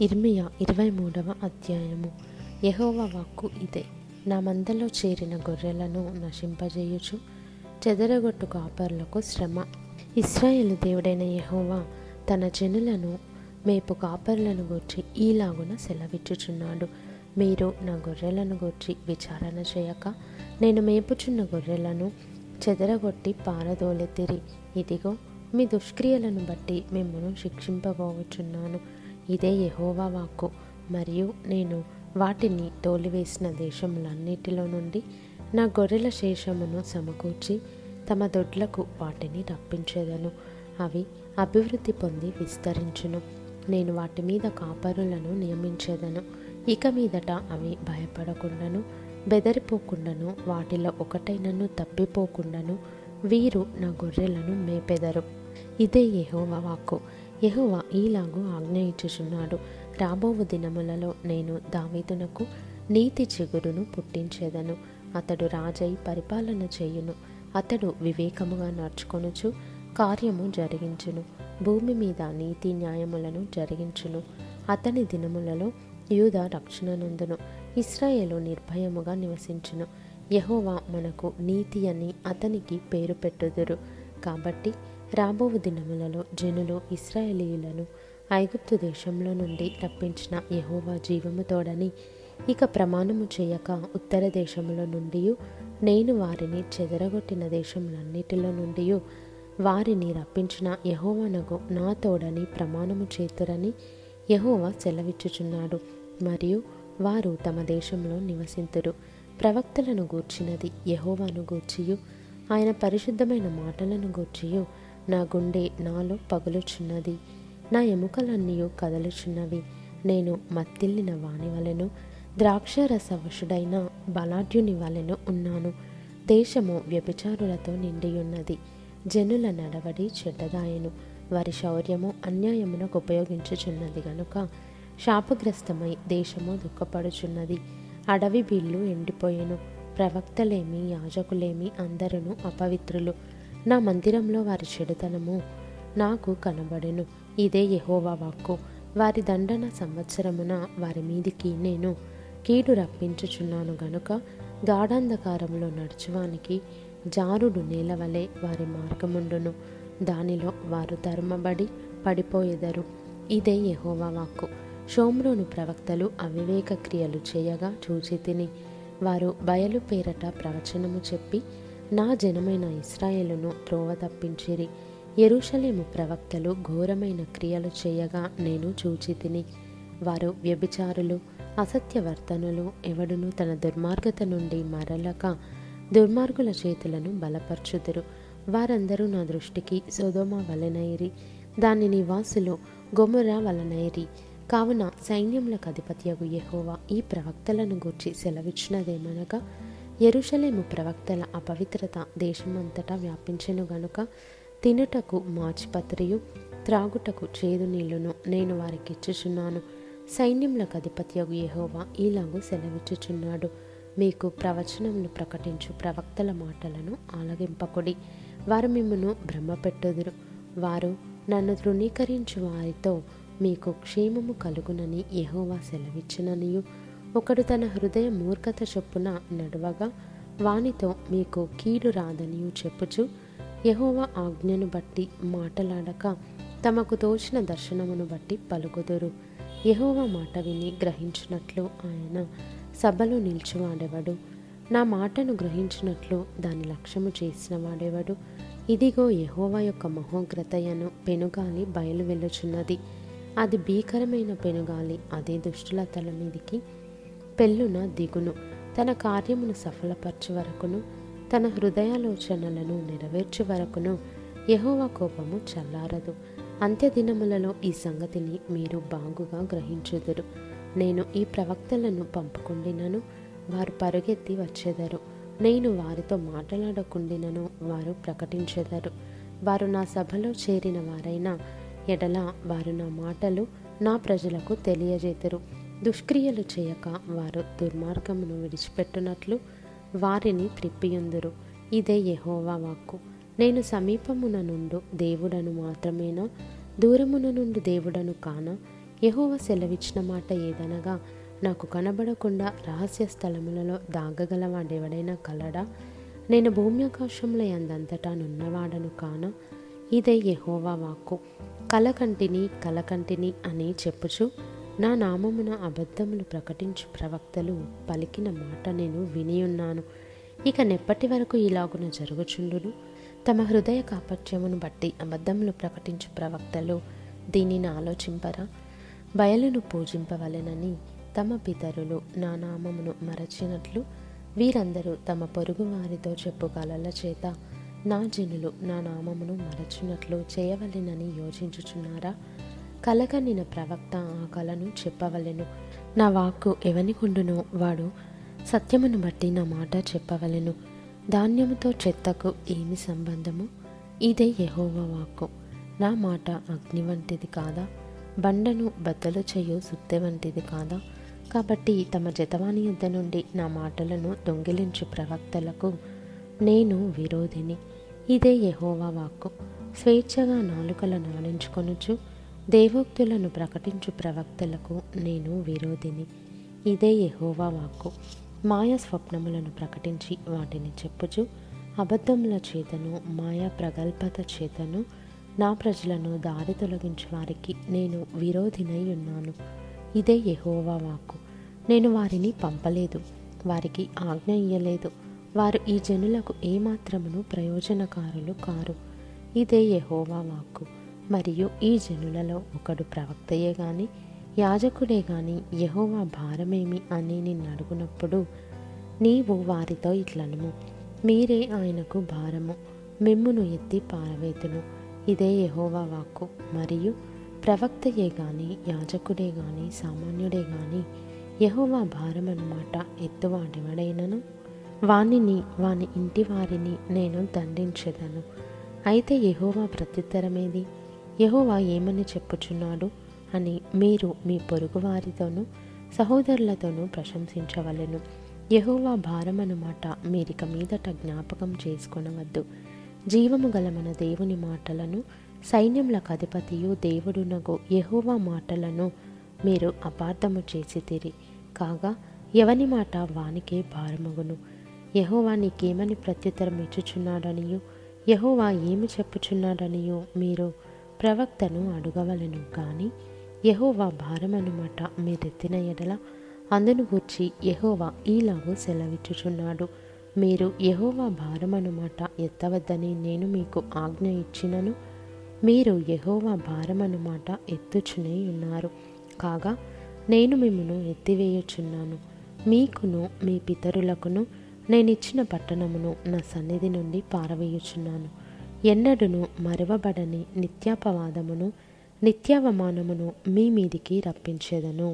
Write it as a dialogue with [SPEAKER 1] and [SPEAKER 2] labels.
[SPEAKER 1] ఇర్మియా 23వ అధ్యాయము. యెహోవా వాక్కు ఇదే. నా మందలో చేరిన గొర్రెలను నశింపజేయుచు చెదరగొట్టు కాపరులకు శ్రమ. ఇశ్రాయేలు దేవుడైన యెహోవా తన జనులను మేపు కాపరులను గూర్చి ఈలాగున సెలవిచ్చుచున్నాడు. మీరు నా గొర్రెలను గూర్చి విచారణ చేయక నేను మేపుచున్న గొర్రెలను చెదరగొట్టి పారదోలెత్తిరి. ఇదిగో మీ దుష్క్రియలను బట్టి మిమ్మును శిక్షింపబోచున్నాను. ఇదే యెహోవా వాక్కు. మరియు నేను వాటిని తోలివేసిన దేశములన్నిటిలో నుండి నా గొర్రెల శేషమును సమకూర్చి తమ దొడ్లకు వాటిని రప్పించేదను. అవి అభివృద్ధి పొంది విస్తరించును. నేను వాటి మీద కాపరులను నియమించేదను. ఇక మీదట అవి భయపడకుండాను బెదరిపోకుండాను వాటిలో ఒకటైనను తప్పిపోకుండాను వీరు నా గొర్రెలను మేపెదరు. ఇదే యెహోవా వాక్కు. యెహోవా ఈలాగు ఆజ్ఞ ఇచ్చుచున్నాడు. రాబోవు దినములలో నేను దావీదునకు నీతి చిగురును పుట్టించేదను. అతడు రాజై పరిపాలన చేయును. అతడు వివేకముగా నడుచుకొనుచు కార్యము జరిగించును. భూమి మీద నీతి న్యాయములను జరిగించును. అతని దినములలో యూదా రక్షణ నొందును. ఇశ్రాయేలు నిర్భయముగా నివసించును. యెహోవా మనకు నీతి అని అతనికి పేరు పెట్టుదురు. కాబట్టి రాబోవు దినములలో జనులు ఇశ్రాయేలీయులను ఐగుప్తు దేశంలో నుండి రప్పించిన యెహోవా జీవము తోడని ఇక ప్రమాణము చేయక ఉత్తర దేశములో నుండి నేను వారిని చెదరగొట్టిన దేశములన్నిటిలో నుండి వారిని రప్పించిన యెహోవానగు నా తోడని ప్రమాణము చేతురని యెహోవా సెలవిచ్చుచున్నాడు. మరియు వారు తమ దేశంలో నివసింతురు. ప్రవక్తలను గూర్చినది యెహోవాను గూర్చియు ఆయన పరిశుద్ధమైన మాటలను గూర్చియు నా గుండె నాలో పగులుచున్నది. నా ఎముకలన్నీ కదలుచున్నవి. నేను మత్తిల్లిన వాని వలెను ద్రాక్షరసవశుడైన బలాఢ్యుని వలెను ఉన్నాను. దేశము వ్యభిచారులతో నిండియున్నది. జనుల నడవడి చెడ్డదాయను. వారి శౌర్యము అన్యాయమునకు ఉపయోగించుచున్నది గనుక శాపగ్రస్తమై దేశము దుఃఖపడుచున్నది. అడవి బిల్లు ఎండిపోయెను. ప్రవక్తలేమి యాజకులేమి అందరూ అపవిత్రులు. నా మందిరంలో వారి చెడుతనము నాకు కనబడెను. ఇదే యెహోవా వాక్కు. వారి దండన సంవత్సరమున వారి మీదికి నేను కీడు రప్పించుచున్నాను గనుక గాఢాంధకారంలో నడుచువానికి జారుడు నేలవలే వారి మార్గముండును. దానిలో వారు ధర్మబడి పడిపోయెదరు. ఇదే యెహోవా వాక్కు. షోమ్రోను ప్రవక్తలు అవివేక క్రియలు చేయగా చూచితిని. వారు బయలు పేరట ప్రవచనము చెప్పి నా జనమైన ఇశ్రాయేలును త్రోవ తప్పించిరి. యెరూషలేము ప్రవక్తలు ఘోరమైన క్రియలు చేయగా నేను చూచితిని. వారు వ్యభిచారులు, అసత్యవర్తనులు. ఎవడును తన దుర్మార్గత నుండి మరలక దుర్మార్గుల చేతులను బలపరచుదురు. వారందరూ నా దృష్టికి సొదొమ వలెనైరి, దాని నివాసులు గొమొర్రా వలెనైరి. కావున సైన్యములకు అధిపతియగు యెహోవా ఈ ప్రవక్తలను గూర్చి సెలవిచ్చినదేమనగా, యెరూషలేము ప్రవక్తల అపవిత్రత దేశమంతటా వ్యాపించెను గనుక తినుటకు మాచిపత్రియు త్రాగుటకు చేదు నీళ్లును నేను వారికి ఇచ్చుచున్నాను. సైన్యములకు అధిపతియగు యెహోవా ఈలాగు సెలవిచ్చుచున్నాడు. మీకు ప్రవచనములు ప్రకటించు ప్రవక్తల మాటలను ఆలగింపకుడి. వారు మిమ్మును భ్రమపెట్టుదురు. వారు నన్ను తృణీకరించు వారితో మీకు క్షేమము కలుగునని యెహోవా సెలవిచ్చిననియు, ఒకడు తన హృదయ మూర్ఖత చొప్పున నడువగా వానితో మీకు కీడు రాదనియు చెప్పుచు యెహోవా ఆజ్ఞను బట్టి మాటలాడక తమకు తోచిన దర్శనమును బట్టి పలుకుదురు. యెహోవా మాట విని గ్రహించినట్లు ఆయన సభలో నిల్చువాడెవడు? నా మాటను గ్రహించినట్లు దాని లక్ష్యము చేసిన వాడెవడు? ఇదిగో యెహోవా యొక్క మహోగ్రతయను పెనుగాలి బయలు వెళ్ళుచున్నది. అది భీకరమైన పెనుగాలి. అదే దుష్టుల తల మీదికి పెళ్ళున దిగును. తన కార్యమును సఫలపరచు వరకును తన హృదయాలోచనలను నెరవేర్చు వరకును యెహోవా కోపము చల్లారదు. అంత్యదినములలో ఈ సంగతిని మీరు బాగుగా గ్రహించుదురు. నేను ఈ ప్రవక్తలను పంపుకుండినను వారు పరుగెత్తి వచ్చెదరు. నేను వారితో మాట్లాడకుండినను వారు ప్రకటించెదరు. వారు నా సభలో చేరిన వారైనా ఎడల వారు నా మాటలు నా ప్రజలకు తెలియజేతురు. దుష్క్రియలు చేయక వారు దుర్మార్గమును విడిచిపెట్టునట్లు వారిని త్రిప్పియుందురు. ఇదే యెహోవా వాక్కు. నేను సమీపమున నుండు దేవుడను మాత్రమేనా? దూరమున నుండి దేవుడను కానా? యెహోవా సెలవిచ్చిన మాట ఏదనగా, నాకు కనబడకుండా రహస్య స్థలములలో దాగగలవాడెవడైనా కలడా? నేను భూమ్యాకాశముల యందంతటా నున్నవాడను కాన? ఇదే యెహోవా వాక్కు. కలకంటిని అని చెప్పుచు నా నామమున అబద్ధములు ప్రకటించు ప్రవక్తలు పలికిన మాట నేను వినియున్నాను. ఇక నెప్పటి వరకు ఇలాగున జరుగుచుండును. తమ హృదయ కాపట్యమును బట్టి అబద్ధములు ప్రకటించు ప్రవక్తలు దీనిని ఆలోచింపరా? బయలును పూజింపవలెనని తమ పితరులు నా నామమును మరచినట్లు వీరందరూ తమ పొరుగు వారితో చెప్పు కలల చేత నా జనులు నా నామమును మరచునట్లు చేయవలెనని యోచించుచున్నారా? కలగనిన ప్రవక్త ఆ కలను చెప్పవలెను. నా వాక్కు ఎవనికుండునో వాడు సత్యమును బట్టి నా మాట చెప్పవలెను. ధాన్యముతో చెత్తకు ఏమి సంబంధము? ఇదే యెహోవా వాక్కు. నా మాట అగ్ని వంటిది కాదా? బండను బద్దలు చేయు సుత్తె వంటిది కాదా? కాబట్టి తమ జతవాని యొద్ద నుండి నా మాటలను దొంగిలించు ప్రవక్తలకు నేను విరోధిని. ఇదే యెహోవా వాక్కు. స్వేచ్ఛగా నాలుకలను ఆడించుకొనుచు దేవోక్తులను ప్రకటించు ప్రవక్తలకు నేను విరోధిని. ఇదే యెహోవా వాక్కు. మాయా స్వప్నములను ప్రకటించి వాటిని చెప్పుచు అబద్ధముల చేతను మాయా ప్రగల్భత చేతను నా ప్రజలను దారి తొలగించు వారికి నేను విరోధినై ఉన్నాను. ఇదే యెహోవా వాక్కు. నేను వారిని పంపలేదు, వారికి ఆజ్ఞ ఇయ్యలేదు. వారు ఈ జనులకు ఏమాత్రమును ప్రయోజనకారులు కారు. ఇదే యెహోవా వాక్కు. మరియు ఈ జనులలో ఒకడు ప్రవక్తయే గాని యాజకుడే గాని యెహోవా భారమేమి అని నిన్ను అడుగునప్పుడు నీవు వారితో ఇట్లనుము, మీరే ఆయనకు భారము, మిమ్మును ఎత్తి పారవేతును. ఇదే యెహోవా వాక్కు. మరియు ప్రవక్తయే గాని యాజకుడే గాని సామాన్యుడే గాని యెహోవా భారమన్నమాట ఎత్తువాడెవడైనను వానిని వాని ఇంటి వారిని నేను దండించెదను. అయితే యెహోవా ప్రత్యుత్తరమేది? యెహోవా ఏమని చెప్పుచున్నాడు అని మీరు మీ పొరుగు వారితోనూ సహోదరులతోనూ ప్రశంసించవలెను. యెహోవా భారమన్నమాట మీరిక మీదట జ్ఞాపకం చేసుకొనవద్దు. జీవము గల మన దేవుని మాటలను, సైన్యములకు అధిపతియు దేవుడునగు యెహోవా మాటలను మీరు అపార్థము చేసితిరి. కాగా ఎవని మాట వానికే భారమగును. యెహోవా నీకేమని ప్రత్యుత్తరం ఇచ్చుచున్నాడనియు యెహోవా ఏమి చెప్పుచున్నాడనియు మీరు ప్రవక్తను అడగవలెను. కానీ యెహోవా భారమన్నమాట మీరెత్తిన ఎడల అందును గూర్చి యెహోవా ఈలాగు సెలవిచ్చుచున్నాడు, మీరు యెహోవా భారమన్నమాట ఎత్తవద్దని నేను మీకు ఆజ్ఞ ఇచ్చినను మీరు యెహోవా భారమన్నమాట ఎత్తుచునే ఉన్నారు. కాగా నేను మిమ్మును ఎత్తివేయుచున్నాను. మీకును మీ పితరులకును నేనిచ్చిన పట్టణమును నా సన్నిధి నుండి పారవేయుచున్నాను. ఎన్నడూను మరువబడని నిత్యాపవాదమును నిత్యావమానమును మీ మీదికి రప్పించెదను.